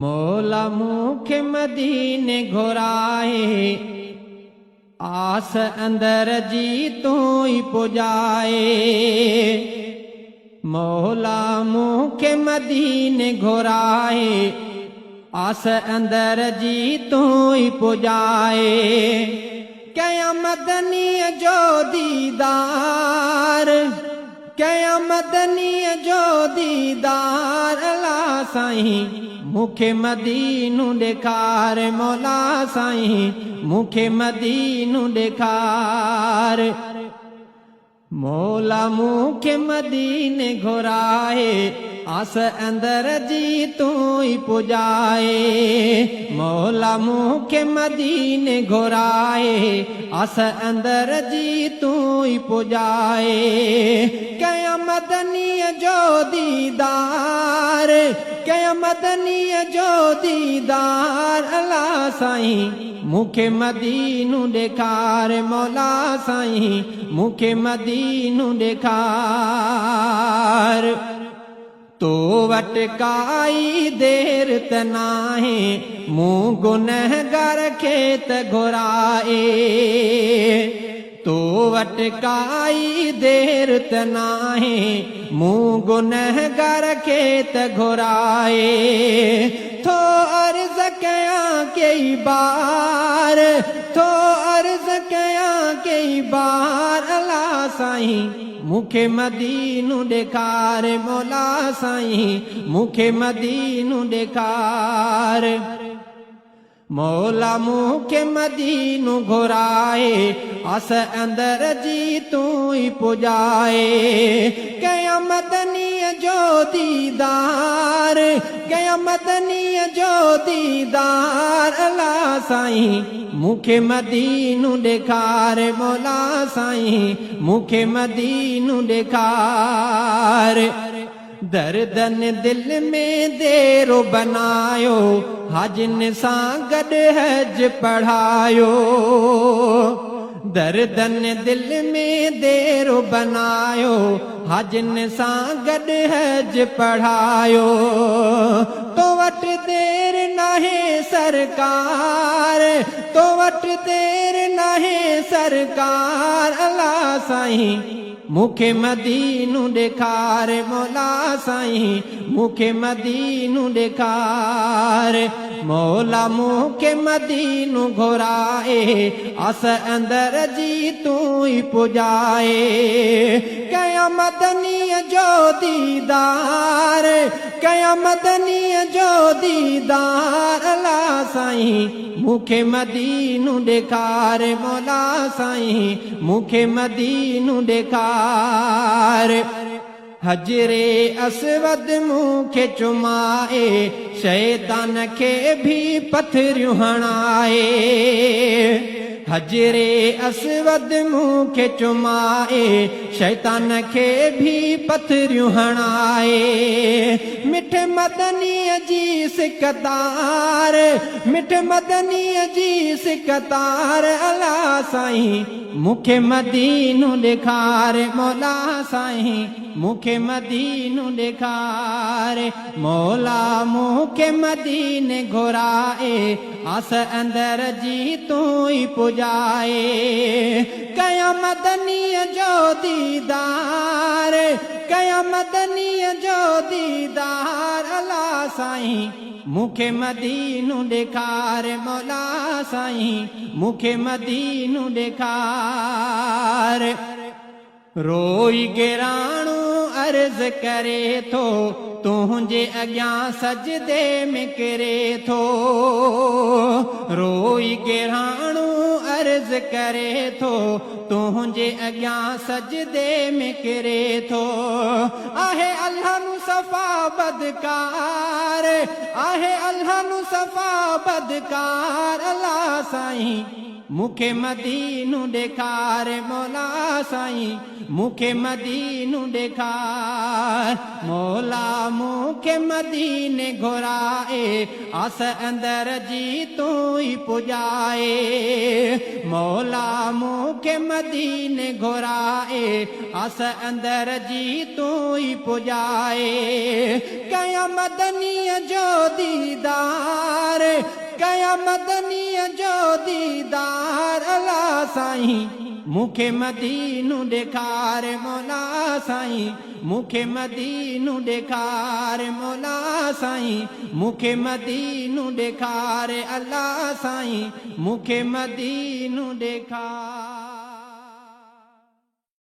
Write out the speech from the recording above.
मौला मूंखे मदीने घुराए, आस अंदर जी तू ही पुजाए। मौला मूंखे मदीने घुराए, आस अंदर जी तू ही पुजाए। कया मदनीअ जो दीदार, कया मदनीअ जो दीदार। अल्लाह साईं मूंखे मदीनो ॾेखार, मौला साईं मूंखे मदीनो ॾेखार। मौला मूंखे मदीने घुराए, आस अंदर जी तू ही पुजाए। मौला मूंखे मदीने घुराए, आस अंदर जी तू ही पुजाए। कया मदनीअ जो दीदार, कया मदनीअ जो दीदार। अल्लाह साईं मूंखे मदीनो ॾेखार, मौला साईं मूंखे मदीनो ॾेखार। तो वट काई देर त नाहे, मूं गुनहगार खे त घुराए। तो वट काई देर त नाहे, मूं गुनहगार खे त घुराए। थो अर्ज़ कयां कई बार, थो अर्ज़ कयां कई बार। अल्लाह साईं मूंखे मदीनो ॾेखार, मौला साईं मूंखे मदीनो ॾेखार। मौला मूंखे मदीनो घुराए, आस अंदर जी तू ही पुजाए। कया मदनीअ जो दीदार, कया मदनीअ जो दीदार। अल्लाह साईं मूंखे मदीनो ॾेखार, मौला साईं मूंखे मदीनो ॾेखार। दर्दन दिल में देरो बनायो, हाजिन सां गॾु हज पढ़ायो। दर्दन दिल में देरो बनायो, हाजिन सां गॾु हज पढ़ायो। तो वट देर नाहे सरकार, तो वट देर नाहे सरकार। अल्लाह साईं मूंखे मदीनो ॾेखार, मौला साईं मूंखे मदीनो ॾेखार। मौला मूंखे मदीनो घुराए, आस अंदर जी तू ही पुजाए। कया मदनीअ जो दीदार, कया मदनीअ जो दीदार। अल्लाह साईं मूंखे मदीनो ॾेखार, मौला साईं मूंखे मदीनो ॾेखार। हजरे असवद मूंखे चुमाए, शैतान खे भी पथरियूं हणाए। हजरे असवद मूंखे चुमाए, शैतान खे भी पथरियूं हणाए। मिठ मदनीअ जी सिकतार, मिठ मदनीअ जी सिकतार। अल्लाह साईं मूंखे मदीनो ॾेखार, मौला साईं मूंखे मदीनो ॾेखार। मौला मूंखे मदीने घुराए, आस अंदर जी तू ही पुजाए। कया मदनीअ जो दीदार, कया मदनीअ जो दीदार। अल्लाह साईं मूंखे मदीनो ॾेखार, मौला साईं मूंखे मदीनो ॾेखार। रोई गिराणो अर्ज़ करे थो, तुंहिंजे अॻियां सजदे में किरे थो। रोई गिराणो अर्ज़ करे थो, तुंहिंजे अॻियां सजदे में किरे थो। आहे अल्लाह नू सफ़ा बदकार, आहे अल्लाह नू सफ़ा बदकार। अल्लाह साईं मूंखे मदीनो ॾेखार, मौला साईं मूंखे मदीनो ॾेखार। मौला मूंखे मदीने घुराए, आस अंदर जी तू ही पुजाए। मौला मूंखे मदीने घुराए, आस अंदर जी तू ही पुजाए। कया मदनीअ जो दीदार, मदनीअ जो दीदार अला साईं मूंखे मदीनो ॾेखार मौला साईं मूंखे मदीनो ॾेखार मौला साईं मूंखे मदीनो ॾेखार अला साईं मूंखे मदीनो ॾेखार।